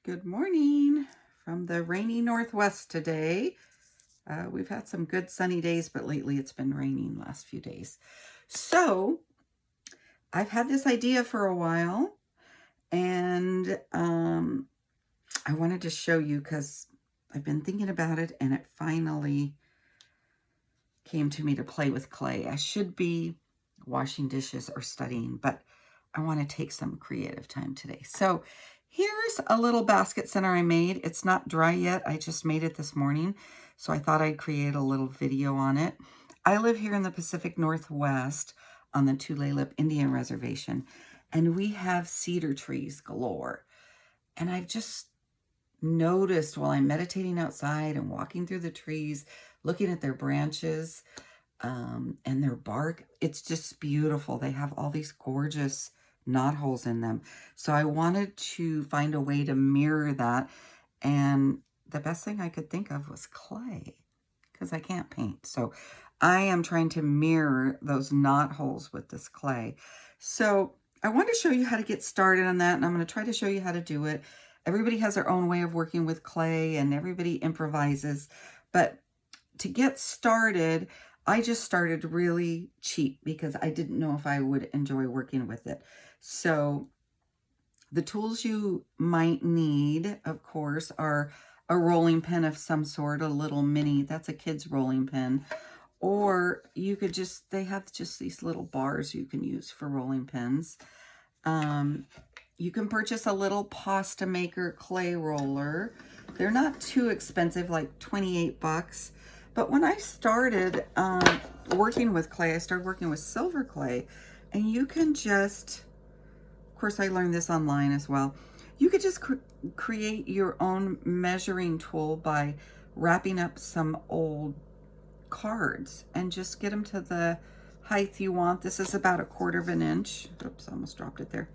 Good morning from the rainy Northwest today. We've had some good sunny days, but lately it's been raining last few days. So I've had this idea for a while, and I wanted to show you because I've been thinking about it and it finally came to me to play with clay. I should be washing dishes or studying, but I want to take some creative time today. So here's a little basket center I made. It's not dry yet. I just made it this morning, so I thought I'd create a little video on it. I live here in the Pacific Northwest on the Tulalip Indian Reservation, and we have cedar trees galore. And I've just noticed while I'm meditating outside and walking through the trees, looking at their branches and their bark, it's just beautiful. They have all these gorgeous knotholes in them. So I wanted to find a way to mirror that. And the best thing I could think of was clay, because I can't paint. So I am trying to mirror those knotholes with this clay. So I want to show you how to get started on that. And I'm going to try to show you how to do it. Everybody has their own way of working with clay and everybody improvises. But to get started, I just started really cheap because I didn't know if I would enjoy working with it. So the tools you might need, of course, are a rolling pin of some sort, a little mini, that's a kid's rolling pin. Or you could just, they have just these little bars you can use for rolling pins. You can purchase a little pasta maker clay roller. They're not too expensive, like 28 bucks. But when I started working with clay, I started working with silver clay, and you can just, of course, I learned this online as well. You could just create your own measuring tool by wrapping up some old cards and just get them to the height you want. This is about 1/4 of an inch. Oops, I almost dropped it there.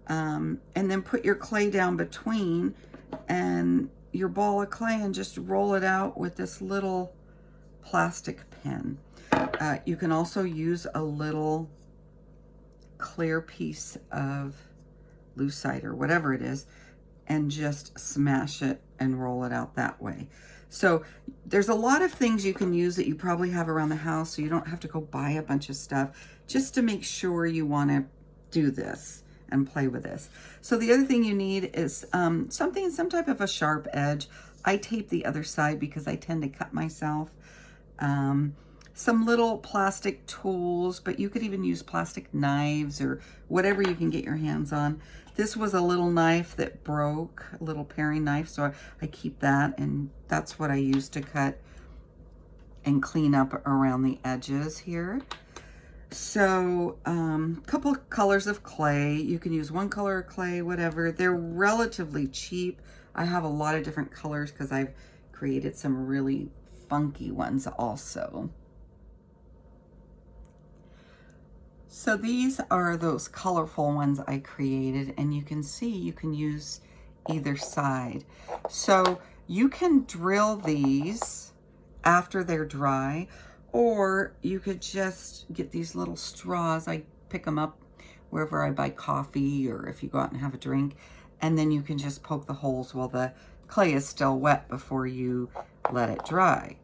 And then put your clay down between and your ball of clay and just roll it out with this little plastic pen. You can also use a little clear piece of lucite or whatever it is and just smash it and roll it out that way. So there's a lot of things you can use that you probably have around the house, so you don't have to go buy a bunch of stuff just to make sure you want to do this and play with this. So the other thing you need is some type of a sharp edge. I tape the other side because I tend to cut myself. Some little plastic tools, but you could even use plastic knives or whatever you can get your hands on. This was a little knife that broke, a little paring knife, so I keep that, and that's what I use to cut and clean up around the edges here. So a couple of colors of clay. You can use one color of clay, whatever. They're relatively cheap. I have a lot of different colors because I've created some really funky ones also. So these are those colorful ones I created, and you can see you can use either side. So you can drill these after they're dry, or you could just get these little straws. I pick them up wherever I buy coffee or if you go out and have a drink, and then you can just poke the holes while the clay is still wet before you let it dry.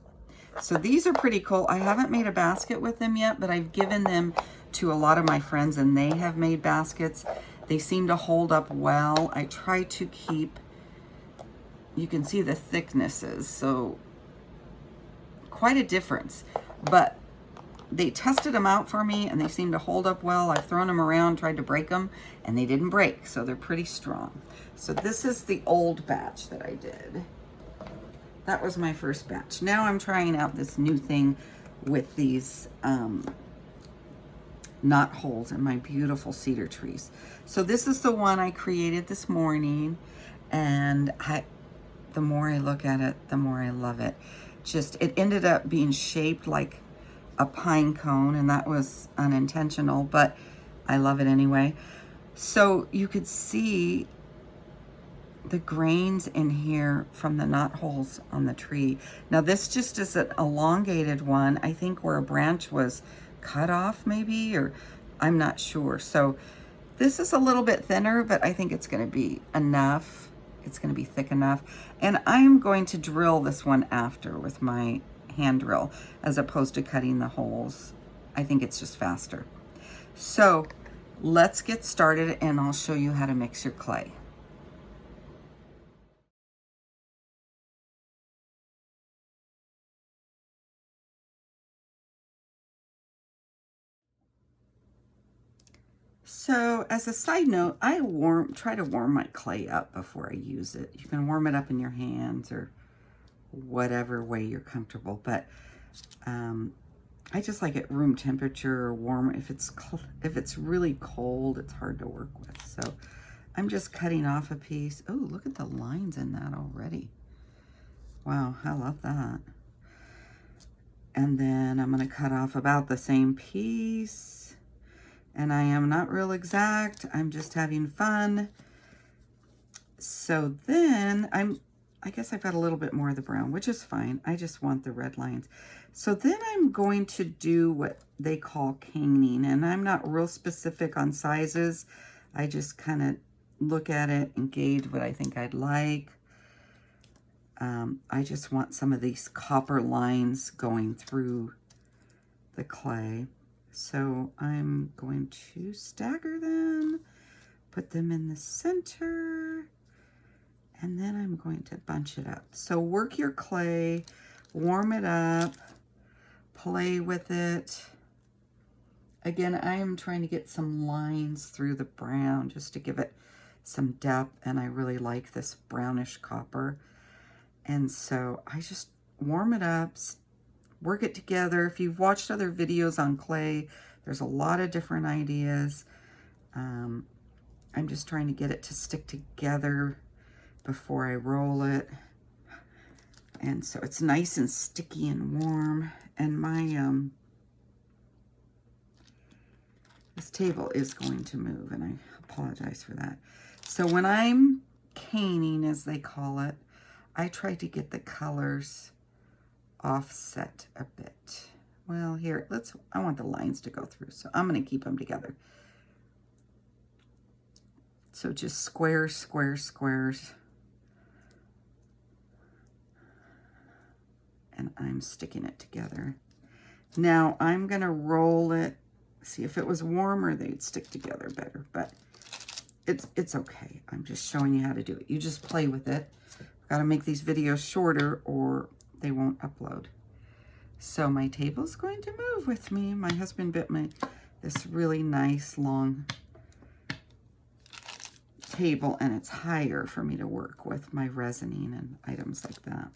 So these are pretty cool. I haven't made a basket with them yet, but I've given them to a lot of my friends and they have made baskets. They seem to hold up well. I try to keep, you can see the thicknesses, so quite a difference. But they tested them out for me and they seem to hold up well. I've thrown them around, tried to break them, and they didn't break, so they're pretty strong. So this is the old batch that I did. That was my first batch. Now I'm trying out this new thing with these knot holes in my beautiful cedar trees. So this is the one I created this morning, and the more I look at it, the more I love it. Just, it ended up being shaped like a pine cone, and that was unintentional, but I love it anyway. So you could see the grains in here from the knot holes on the tree. Now this just is an elongated one, I think where a branch was cut off maybe, or I'm not sure. So this is a little bit thinner, but I think it's going to be enough. it's going to be thick enough. And I'm going to drill this one after with my hand drill as opposed to cutting the holes. I think it's just faster. So let's get started and I'll show you how to mix your clay. So as a side note, I try to warm my clay up before I use it. You can warm it up in your hands or whatever way you're comfortable, but I just like it room temperature or warm. If it's really cold, it's hard to work with. So I'm just cutting off a piece. Oh, look at the lines in that already. Wow, I love that. And then I'm going to cut off about the same piece. And I am not real exact. I'm just having fun. So then I guess I've got a little bit more of the brown, which is fine. I just want the red lines. So then I'm going to do what they call caning, and I'm not real specific on sizes. I just kind of look at it and gauge what I think I'd like. I just want some of these copper lines going through the clay. So I'm going to stagger them, put them in the center, and then I'm going to bunch it up. So work your clay, warm it up, play with it. Again, I am trying to get some lines through the brown just to give it some depth, and I really like this brownish copper. And so I just warm it up, work it together. If you've watched other videos on clay, there's a lot of different ideas. I'm just trying to get it to stick together before I roll it. And so it's nice and sticky and warm. And my, this table is going to move, and I apologize for that. So when I'm caning, as they call it, I try to get the colors offset a bit. Well, here, I want the lines to go through, so I'm going to keep them together. So just squares, squares, squares. And I'm sticking it together. Now I'm going to roll it. See, if it was warmer, they'd stick together better, but it's okay. I'm just showing you how to do it. You just play with it. Got to make these videos shorter or they won't upload. So my table's going to move with me. My husband bit this really nice long table, and it's higher for me to work with my resining and items like that.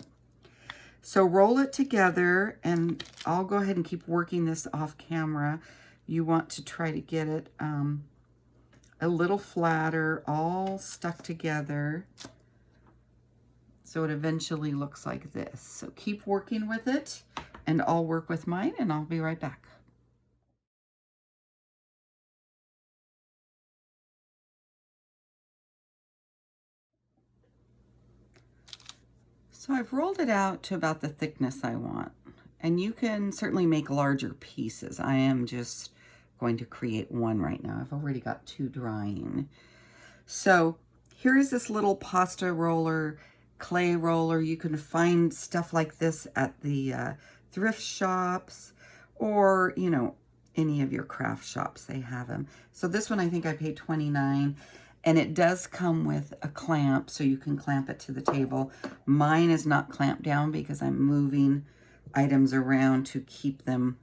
So roll it together, and I'll go ahead and keep working this off camera. You want to try to get it a little flatter, all stuck together, so it eventually looks like this. So keep working with it, and I'll work with mine, and I'll be right back. So I've rolled it out to about the thickness I want, and you can certainly make larger pieces. I am just going to create one right now. I've already got two drying. So here is this little pasta roller, clay roller. You can find stuff like this at the thrift shops, or, you know, any of your craft shops, they have them. So this one, I think I paid $29, and it does come with a clamp, so you can clamp it to the table. Mine is not clamped down because I'm moving items around to keep them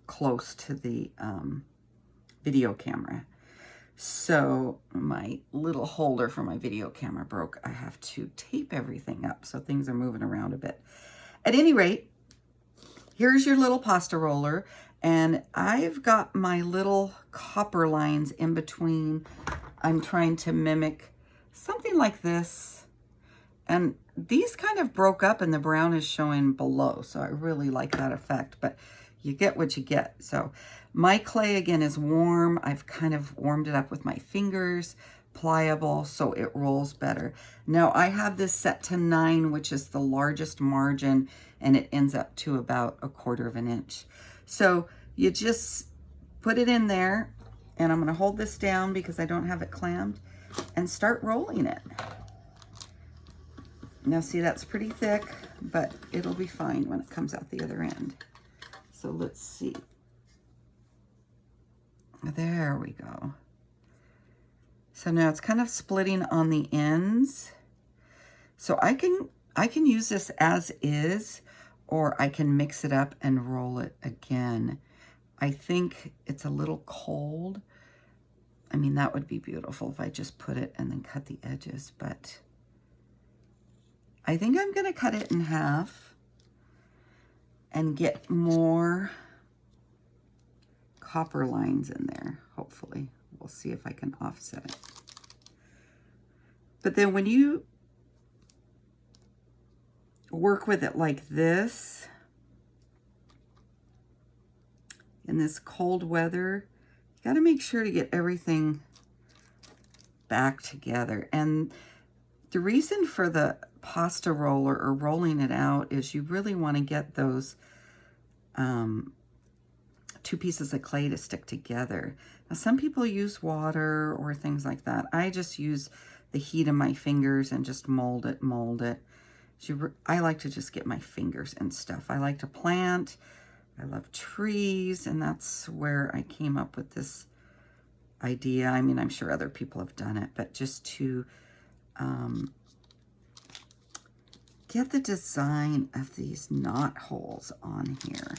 close to the video camera. So my little holder for my video camera broke. I have to tape everything up, so things are moving around a bit. At any rate, here's your little pasta roller, and I've got my little copper lines in between. I'm trying to mimic something like this, and these kind of broke up and the brown is showing below, so I really like that effect, but you get what you get. So my clay, again, is warm. I've kind of warmed it up with my fingers, pliable, so it rolls better. Now I have this set to 9, which is the largest margin, and it ends up to about 1/4 of an inch. So you just put it in there, and I'm going to hold this down because I don't have it clamped, and start rolling it. Now see, that's pretty thick, but it'll be fine when it comes out the other end. So let's see. There we go. So now it's kind of splitting on the ends. So I can use this as is, or I can mix it up and roll it again. I think it's a little cold. I mean, that would be beautiful if I just put it and then cut the edges, but I think I'm gonna cut it in half and get more copper lines in there, hopefully. We'll see if I can offset it. But then when you work with it like this, in this cold weather, you got to make sure to get everything back together. And the reason for the pasta roller or rolling it out is you really want to get those two pieces of clay to stick together. Now, some people use water or things like that. I just use the heat of my fingers and just mold it. I like to just get my fingers and stuff. I like to plant. I love trees, and that's where I came up with this idea. I mean, I'm sure other people have done it, but just to get the design of these knot holes on here.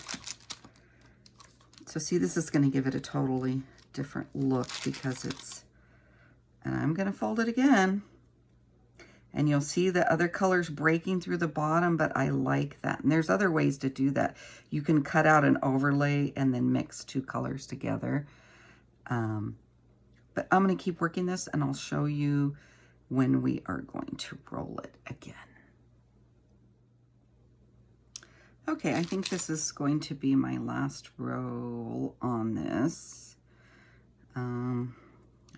So see, this is going to give it a totally different look because it's, and I'm going to fold it again. And you'll see the other colors breaking through the bottom, but I like that. And there's other ways to do that. You can cut out an overlay and then mix two colors together. But I'm going to keep working this, and I'll show you when we are going to roll it again. Okay, I think this is going to be my last roll on this.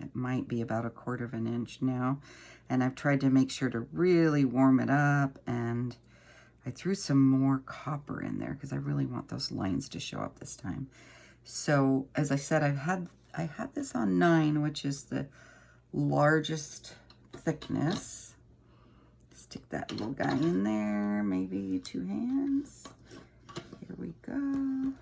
It might be about 1/4 inch now. And I've tried to make sure to really warm it up, and I threw some more copper in there because I really want those lines to show up this time. So as I said, I had this on 9, which is the largest thickness. Stick that little guy in there, maybe 2 hands. Here we go.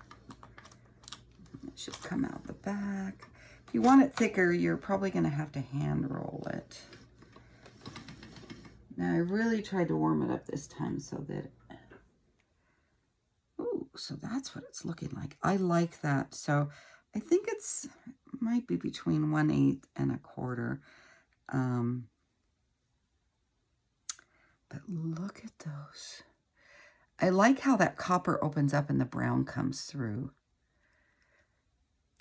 It should come out the back. If you want it thicker, you're probably going to have to hand roll it. Now I really tried to warm it up this time so that, ooh, so that's what it's looking like. I like that. So I think it might be between 1/8 and 1/4. But look at those. I like how that copper opens up and the brown comes through.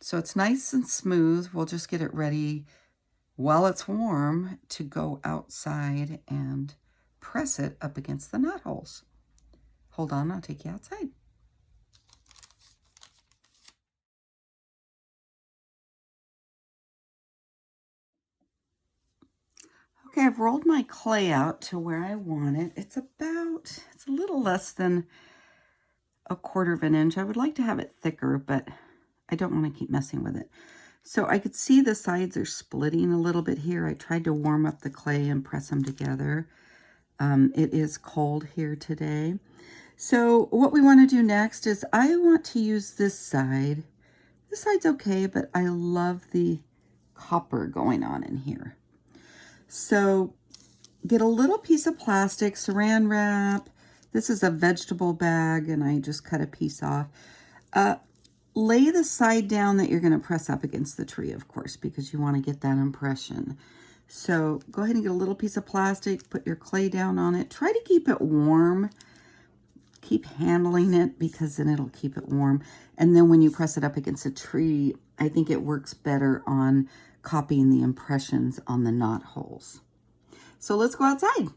So it's nice and smooth. We'll just get it ready while it's warm to go outside and press it up against the knot holes. Hold on, I'll take you outside. Okay, I've rolled my clay out to where I want it. It's a little less than 1/4 inch. I would like to have it thicker, but I don't want to keep messing with it. So I could see the sides are splitting a little bit here. I tried to warm up the clay and press them together. It is cold here today. So what we want to do next is I want to use this side. This side's okay, but I love the copper going on in here. So get a little piece of plastic, saran wrap. This is a vegetable bag, and I just cut a piece off. Lay the side down that you're going to press up against the tree, of course, because you want to get that impression. So go ahead and get a little piece of plastic, put your clay down on it. Try to keep it warm. Keep handling it because then it'll keep it warm. And then when you press it up against a tree, I think it works better on copying the impressions on the knot holes. So let's go outside.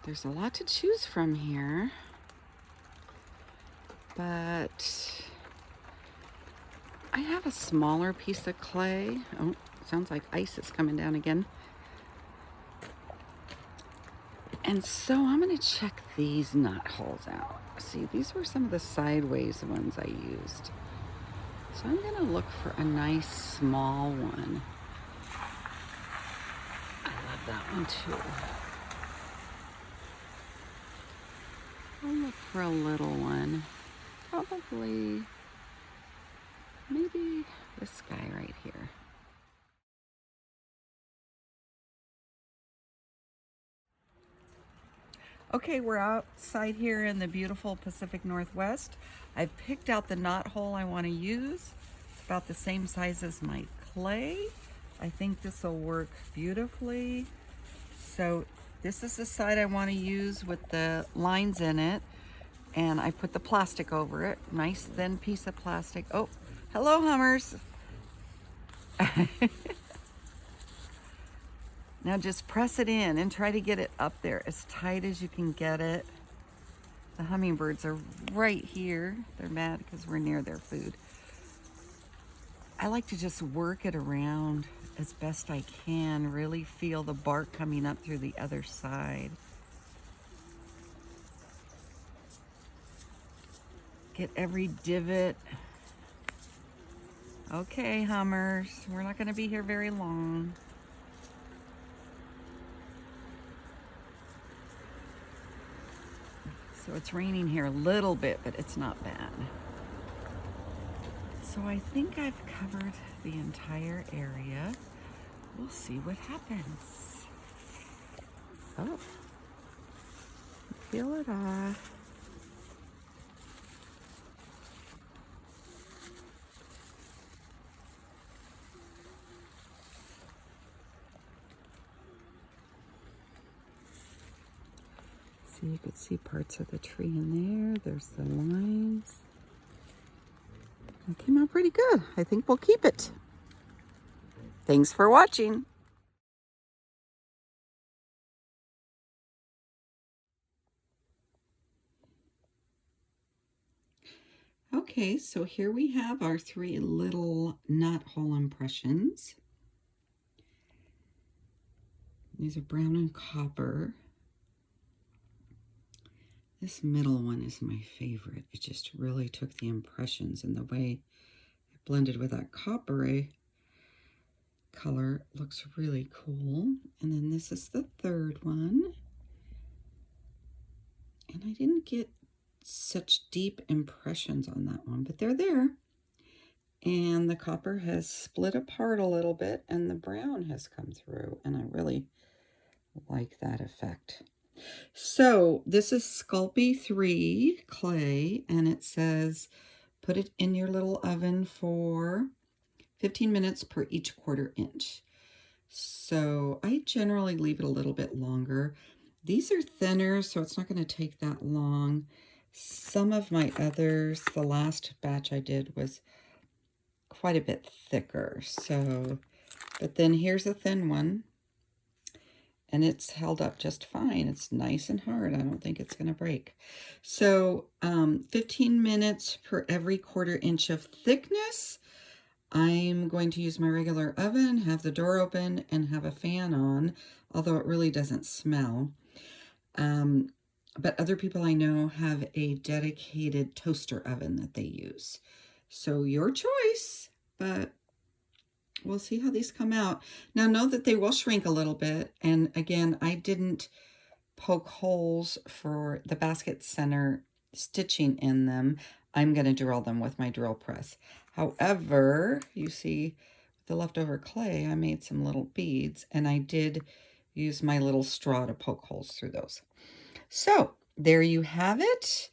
There's a lot to choose from here, but I have a smaller piece of clay. Oh, sounds like ice is coming down again. And so I'm going to check these knot holes out. See, these were some of the sideways ones I used. So I'm going to look for a nice small one. I love that one too. I'll look for a little one. Probably, maybe this guy right here. Okay, we're outside here in the beautiful Pacific Northwest. I've picked out the knothole I want to use. It's about the same size as my clay. I think this will work beautifully. So this is the side I want to use with the lines in it. And I put the plastic over it. Nice thin piece of plastic. Oh, hello Hummers. Now just press it in and try to get it up there as tight as you can get it. The hummingbirds are right here. They're mad because we're near their food. I like to just work it around as best I can, really feel the bark coming up through the other side. Get every divot. Okay, Hummers, we're not going to be here very long. So it's raining here a little bit, but it's not bad. So I think I've covered the entire area. We'll see what happens. Oh, peel it off. See, you could see parts of the tree in there. There's the lines. It came out pretty good. I think we'll keep it. Thanks for watching. Okay, so here we have our 3 little knothole impressions. These are brown and copper. This middle one is my favorite. It just really took the impressions, and the way it blended with that coppery color looks really cool. And then this is the third one. And I didn't get such deep impressions on that one, but they're there. And the copper has split apart a little bit and the brown has come through, and I really like that effect. So this is Sculpey 3 clay, and it says put it in your little oven for 15 minutes per each 1/4 inch. So I generally leave it a little bit longer. These are thinner, so it's not going to take that long. Some of my others, the last batch I did was quite a bit thicker. So, but then here's a thin one, and it's held up just fine. It's nice and hard. I don't think it's going to break. So 15 minutes per every 1/4 inch of thickness. I'm going to use my regular oven, have the door open, and have a fan on, although it really doesn't smell. But other people I know have a dedicated toaster oven that they use. So your choice, but we'll see how these come out. Now know that they will shrink a little bit. And again, I didn't poke holes for the basket center stitching in them. I'm going to drill them with my drill press. However, you see the leftover clay, I made some little beads, and I did use my little straw to poke holes through those. So there you have it.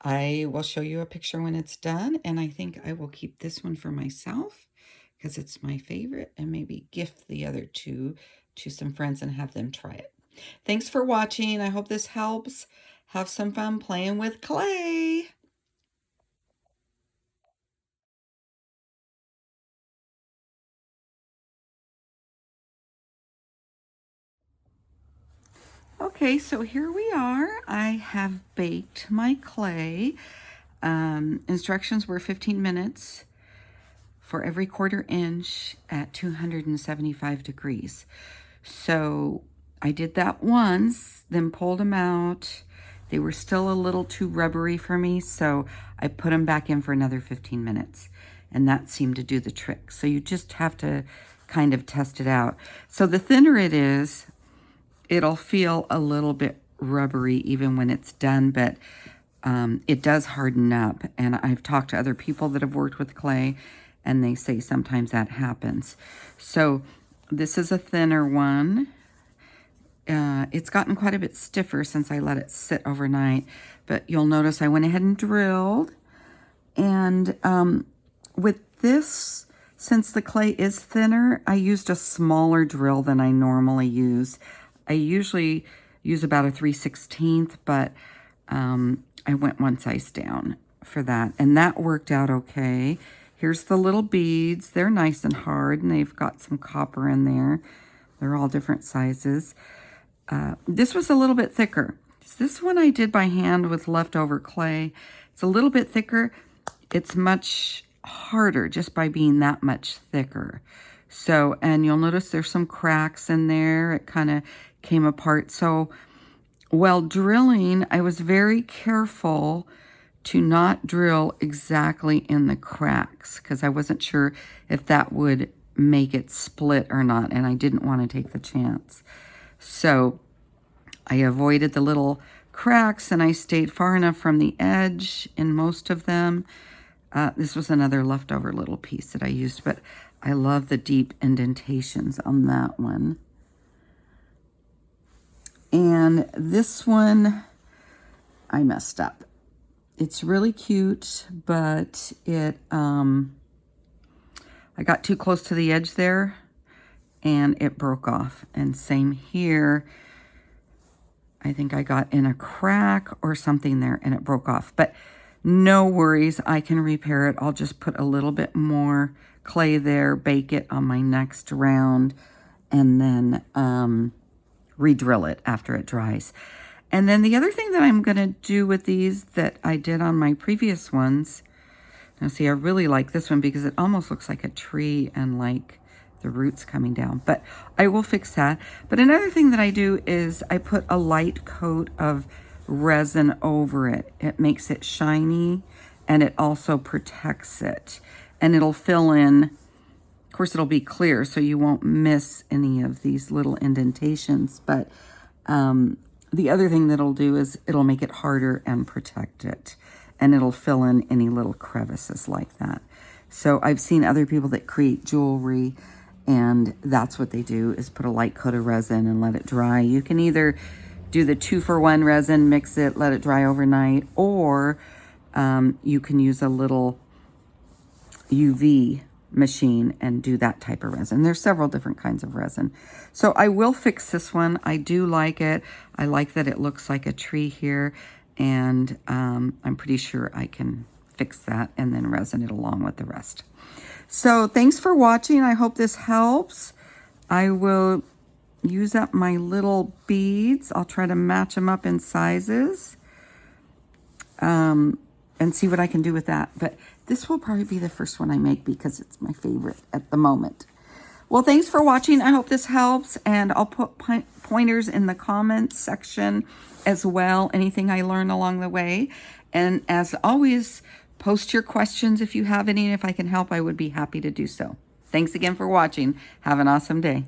I will show you a picture when it's done, and I think I will keep this one for myself because it's my favorite, and maybe gift the other 2 to some friends and have them try it. Thanks for watching. I hope this helps. Have some fun playing with clay. Okay, so here we are. I have baked my clay. Instructions were 15 minutes for every 1/4 inch at 275 degrees. So I did that once, then pulled them out. They were still a little too rubbery for me, so I put them back in for another 15 minutes. and that seemed to do the trick. So you just have to kind of test it out. So the thinner it is, it'll feel a little bit rubbery even when it's done, but it does harden up. And I've talked to other people that have worked with clay, and they say sometimes that happens. So this is a thinner one. It's gotten quite a bit stiffer since I let it sit overnight, but you'll notice I went ahead and drilled. And with this, since the clay is thinner, I used a smaller drill than I normally use. I usually use about a 3/16, but I went one size down for that, and that worked out okay. Here's the little beads. They're nice and hard, and they've got some copper in there. They're all different sizes. This was a little bit thicker. This one I did by hand with leftover clay. It's a little bit thicker. It's much harder just by being that much thicker. So, and you'll notice there's some cracks in there. It kind of came apart. So while drilling, I was very careful to not drill exactly in the cracks because I wasn't sure if that would make it split or not, and I didn't want to take the chance. So I avoided the little cracks, and I stayed far enough from the edge in most of them. This was another leftover little piece that I used, but I love the deep indentations on that one. And this one, I messed up. It's really cute, but it, I got too close to the edge there, and it broke off. And same here. I think I got in a crack or something there, and it broke off. But no worries, I can repair it. I'll just put a little bit more clay there, bake it on my next round, and then re-drill it after it dries. And then the other thing that I'm going to do with these that I did on my previous ones, now see, I really like this one because it almost looks like a tree and like the roots coming down, but I will fix that. But another thing that I do is I put a light coat of resin over it. It makes it shiny, and it also protects it, and it'll fill in. Of course, it'll be clear, so you won't miss any of these little indentations, but the other thing that it'll do is it'll make it harder and protect it, and it'll fill in any little crevices like that. So I've seen other people that create jewelry, and that's what they do, is put a light coat of resin and let it dry. You can either do the 2-for-1 resin, mix it, let it dry overnight, or you can use a little UV machine and do that type of resin. There's several different kinds of resin. So I will fix this one. I do like it. I like that it looks like a tree here, and I'm pretty sure I can fix that and then resin it along with the rest. So thanks for watching. I hope this helps. I will use up my little beads. I'll try to match them up in sizes and see what I can do with that. But this will probably be the first one I make because it's my favorite at the moment. Well, thanks for watching. I hope this helps, and I'll put pointers in the comments section as well, anything I learn along the way. And as always, post your questions if you have any, and if I can help, I would be happy to do so. Thanks again for watching. Have an awesome day.